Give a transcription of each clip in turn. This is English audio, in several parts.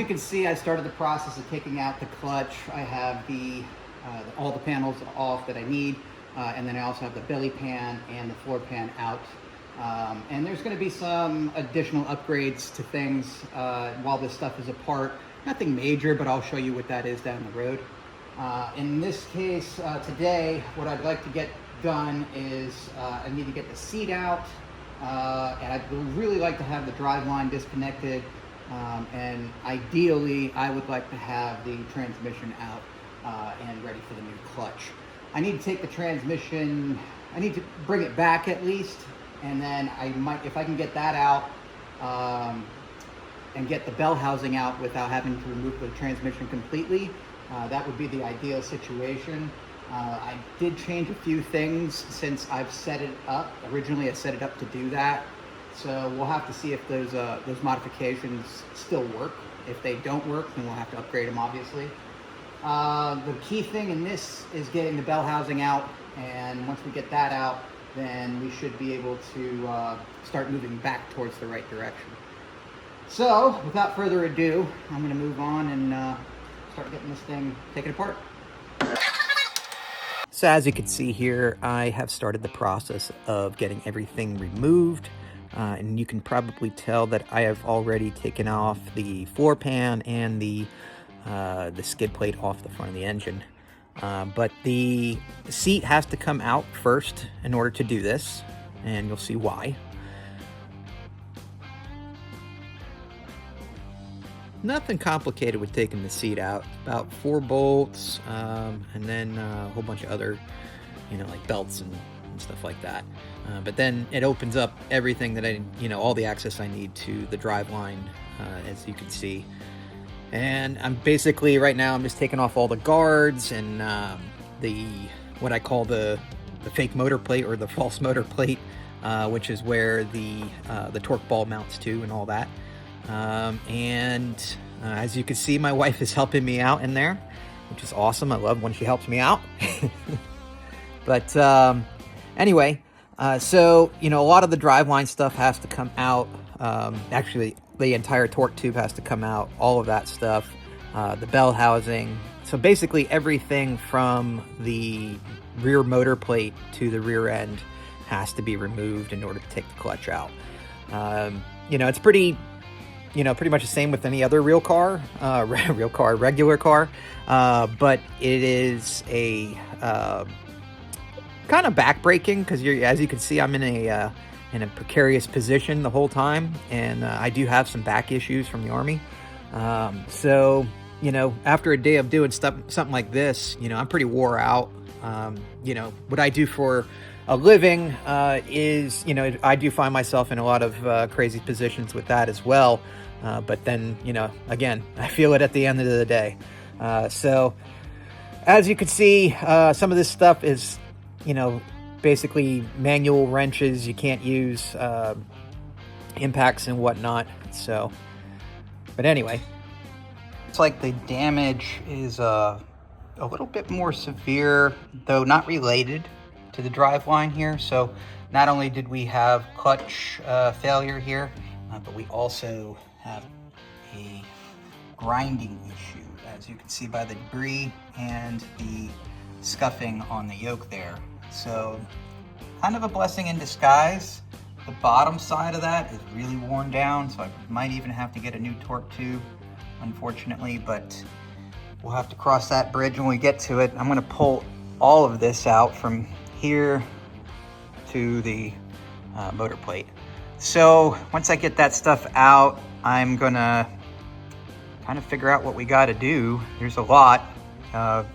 can see, I started the process of taking out the clutch. I have all the panels off that I need, and then I also have the belly pan and the floor pan out. And there's going to be some additional upgrades to things while this stuff is apart. Nothing major, but I'll show you what that is down the road. In this case, today, what I'd like to get done is I need to get the seat out, and I'd really like to have the driveline disconnected, and ideally I would like to have the transmission out and ready for the new clutch. I need to take the transmission, I need to bring it back at least, and then I might, if I can get that out and get the bell housing out without having to remove the transmission completely, that would be the ideal situation. I did change a few things since I've set it up. Originally I set it up to do that, so we'll have to see if those modifications still work. If they don't work, then we'll have to upgrade them, obviously. The key thing in this is getting the bell housing out, and once we get that out, then we should be able to start moving back towards the right direction. So without further ado, I'm going to move on and start getting this thing taken apart. So as you can see here, I have started the process of getting everything removed, and you can probably tell that I have already taken off the floor pan and the skid plate off the front of the engine. But the seat has to come out first in order to do this, and you'll see why. Nothing complicated with taking the seat out. About 4 bolts, and then a whole bunch of other, like belts and stuff like that. But then it opens up everything that all the access I need to the driveline, as you can see. And I'm basically, right now, I'm just taking off all the guards and what I call the fake motor plate, or the false motor plate, which is where the torque ball mounts to and all that. As you can see, my wife is helping me out in there, which is awesome. I love when she helps me out. But anyway, so a lot of the driveline stuff has to come out. Actually, the entire torque tube has to come out, all of that stuff, the bell housing. So basically everything from the rear motor plate to the rear end has to be removed in order to take the clutch out. It's pretty much the same with any other regular car, but it is a kind of backbreaking, because as you can see, I'm in a precarious position the whole time, and I do have some back issues from the Army. So after a day of doing something like this, I'm pretty wore out. What I do for a living is, I do find myself in a lot of crazy positions with that as well. But then, again, I feel it at the end of the day. So as you can see, some of this stuff is, basically manual wrenches. You can't use impacts and whatnot. So, but anyway, it's like the damage is a little bit more severe, though not related to the driveline here. So not only did we have clutch failure here, but we also have a grinding issue, as you can see by the debris and the scuffing on the yoke there. So kind of a blessing in disguise. The bottom side of that is really worn down, so I might even have to get a new torque tube, unfortunately, but we'll have to cross that bridge when we get to it. I'm going to pull all of this out from here to the motor plate. So once I get that stuff out, I'm gonna kind of figure out what we got to do. There's a lot.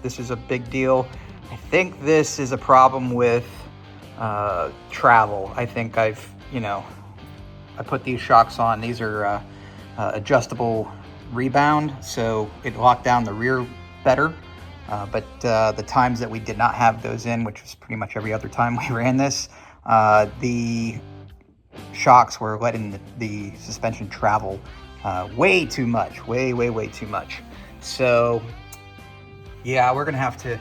This is a big deal. I think this is a problem with travel. I think I put these shocks on. These are adjustable rebound, so it locked down the rear better. But the times that we did not have those in, which was pretty much every other time we ran this, the shocks were letting the suspension travel way too much, way too much. So yeah, we're gonna have to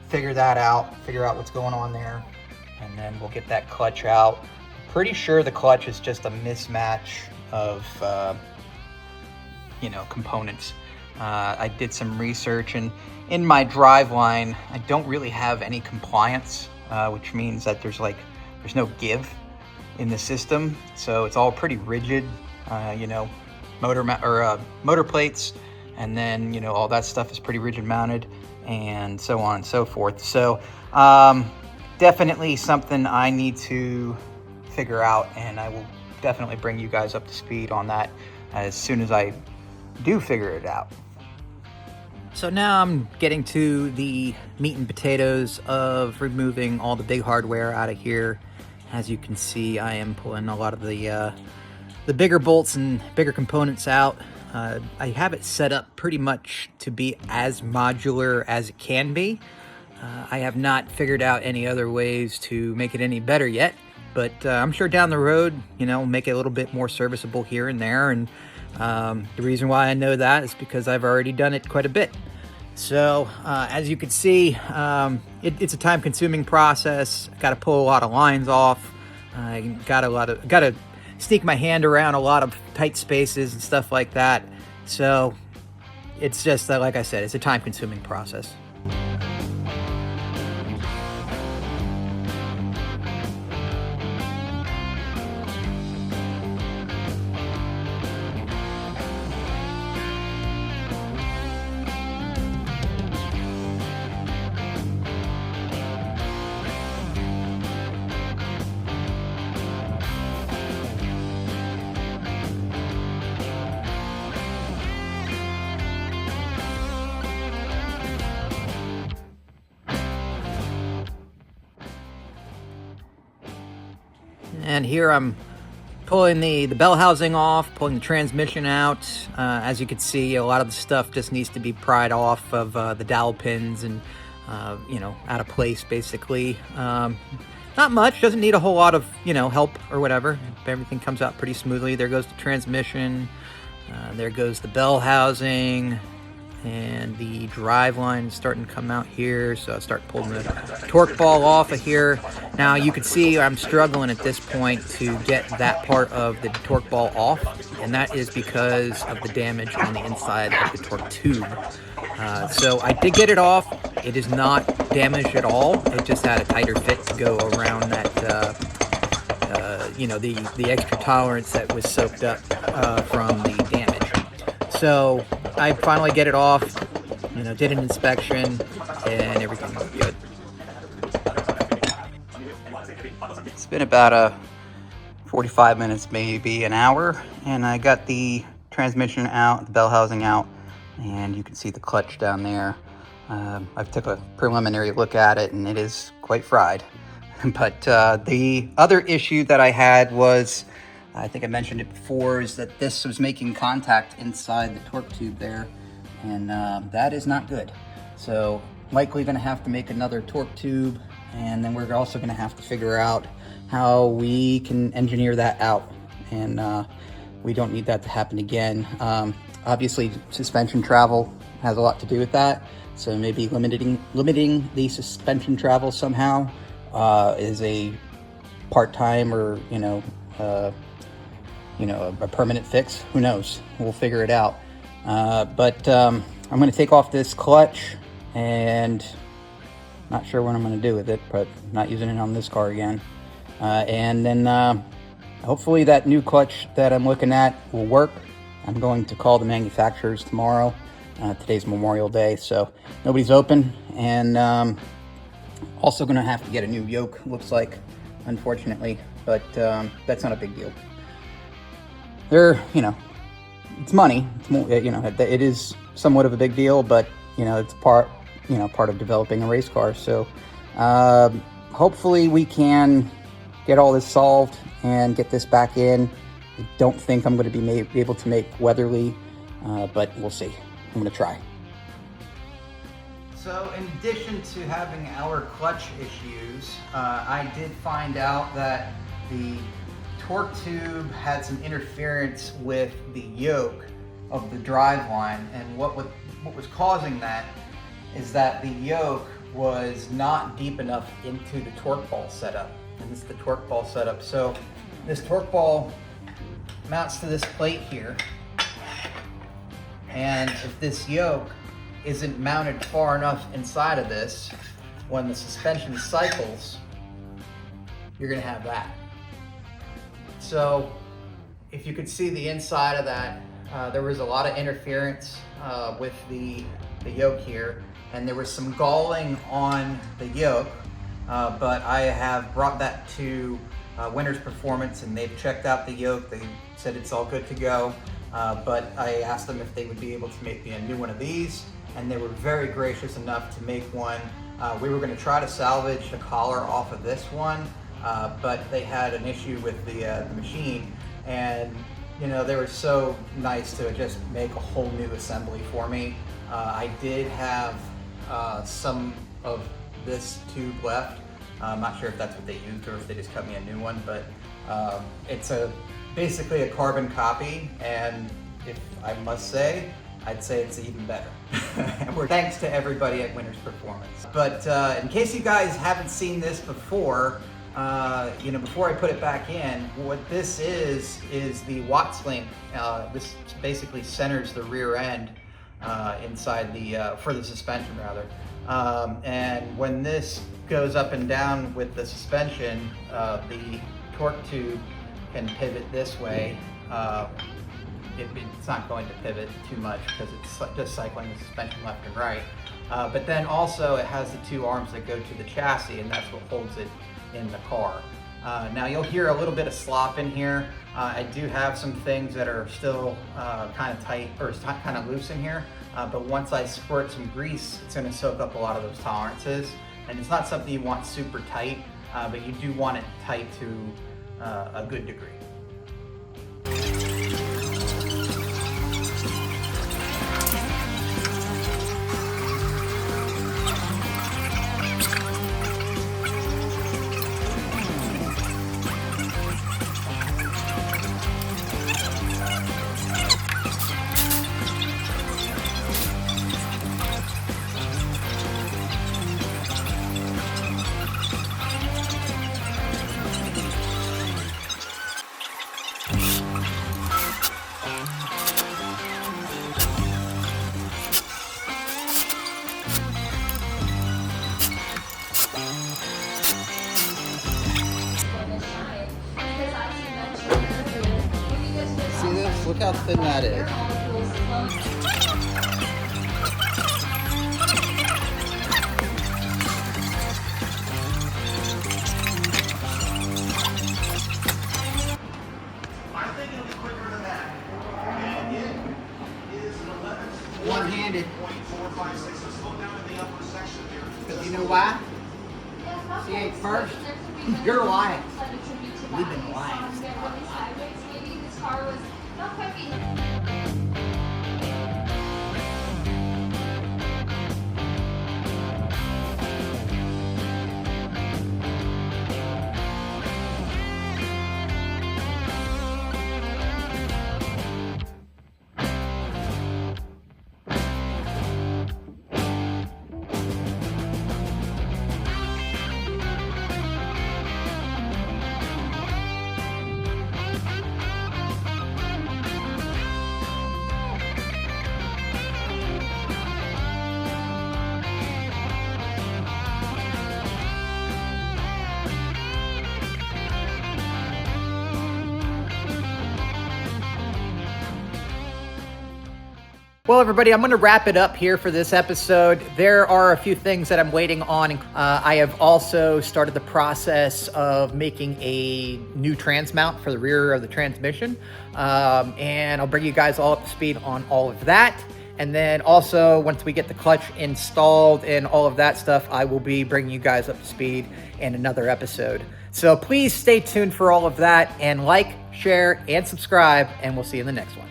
figure that out, figure out what's going on there, and then we'll get that clutch out. Pretty sure the clutch is just a mismatch of components. I did some research, and in my Driveline, I don't really have any compliance, which means that there's no give in the system. So it's all pretty rigid, motor plates, and then, all that stuff is pretty rigid mounted, and so on and so forth. So definitely something I need to figure out, and I will definitely bring you guys up to speed on that as soon as I do figure it out. So now I'm getting to the meat and potatoes of removing all the big hardware out of here. As you can see, I am pulling a lot of the bigger bolts and bigger components out. I have it set up pretty much to be as modular as it can be. I have not figured out any other ways to make it any better yet, but I'm sure down the road, make it a little bit more serviceable here and there. And the reason why I know that is because I've already done it quite a bit. So as you can see, it's a time-consuming process. Got to pull a lot of lines off. I got to sneak my hand around a lot of tight spaces and stuff like that. So it's just like I said, it's a time-consuming process. And here I'm pulling the bell housing off, pulling the transmission out. As you can see, a lot of the stuff just needs to be pried off of the dowel pins and, out of place, basically. Not much, doesn't need a whole lot of, help or whatever. Everything comes out pretty smoothly. There goes the transmission. There goes the bell housing. And the drive line is starting to come out here, so I start pulling the torque ball off of here. Now you can see I'm struggling at this point to get that part of the torque ball off, and that is because of the damage on the inside of the torque tube. So I did get it off. It is not damaged at all. It just had a tighter fit to go around that, the extra tolerance that was soaked up from the damage. So I finally get it off, did an inspection, and everything looked good. It's been about 45 minutes, maybe an hour, and I got the transmission out, the bell housing out, and you can see the clutch down there. I've took a preliminary look at it, and it is quite fried. But the other issue that I had was, I think I mentioned it before, is that this was making contact inside the torque tube there, and that is not good. So likely going to have to make another torque tube, and then we're also going to have to figure out how we can engineer that out, and we don't need that to happen again. Obviously suspension travel has a lot to do with that, so maybe limiting the suspension travel somehow is a part-time or a permanent fix. Who knows? We'll figure it out. But I'm going to take off this clutch, and not sure what I'm going to do with it, but not using it on this car again. And then hopefully that new clutch that I'm looking at will work. I'm going to call the manufacturers tomorrow. Today's Memorial Day, so nobody's open. And also going to have to get a new yoke, looks like, unfortunately, but that's not a big deal. It's money. It's more, it is somewhat of a big deal, but it's part of developing a race car. So hopefully we can get all this solved and get this back in. I don't think I'm going to be able to make Weatherly, but we'll see. I'm going to try. So in addition to having our clutch issues, I did find out that the torque tube had some interference with the yoke of the drive line, and what was causing that is that the yoke was not deep enough into the torque ball setup, and this is the torque ball setup. So this torque ball mounts to this plate here, And if this yoke isn't mounted far enough inside of this, when the suspension cycles, you're gonna have that. So if you could see the inside of that, there was a lot of interference with the yoke here, and there was some galling on the yoke, but I have brought that to Winter's Performance, and they've checked out the yoke. They said it's all good to go, but I asked them if they would be able to make me a new one of these, and they were very gracious enough to make one. We were going to try to salvage the collar off of this one, but they had an issue with the machine, and you know, they were so nice to just make a whole new assembly for me. I did have some of this tube left. I'm not sure if that's what they used or if they just cut me a new one, but it's basically a carbon copy, and if I must say, I'd say it's even better. Thanks to everybody at Winter's Performance. But in case you guys haven't seen this before, you know, before I put it back in, what this is the Watts link. This basically centers the rear end inside the, for the suspension rather. And when this goes up and down with the suspension, the torque tube can pivot this way. It's not going to pivot too much because it's just cycling the suspension left and right. But then also it has the two arms that go to the chassis, and that's what holds it in the car. Now you'll hear a little bit of slop in here. I do have some things that are still kind of tight or kind of loose in here, but once I squirt some grease, it's going to soak up a lot of those tolerances. And it's not something you want super tight, but you do want it tight to a good degree. Look how thin that is. I think it'll be quicker than that. And it is an 11. One-handed. 0.456. So slow down in the upper section here. Because you know why? See, at first, you're lying. We've been lying. Maybe his car was not quite being. Well, everybody, I'm going to wrap it up here for this episode. There are a few things that I'm waiting on. I have also started the process of making a new trans mount for the rear of the transmission. And I'll bring you guys all up to speed on all of that. And then also, once we get the clutch installed and all of that stuff, I will be bringing you guys up to speed in another episode. So please stay tuned for all of that, and like, share, and subscribe, and we'll see you in the next one.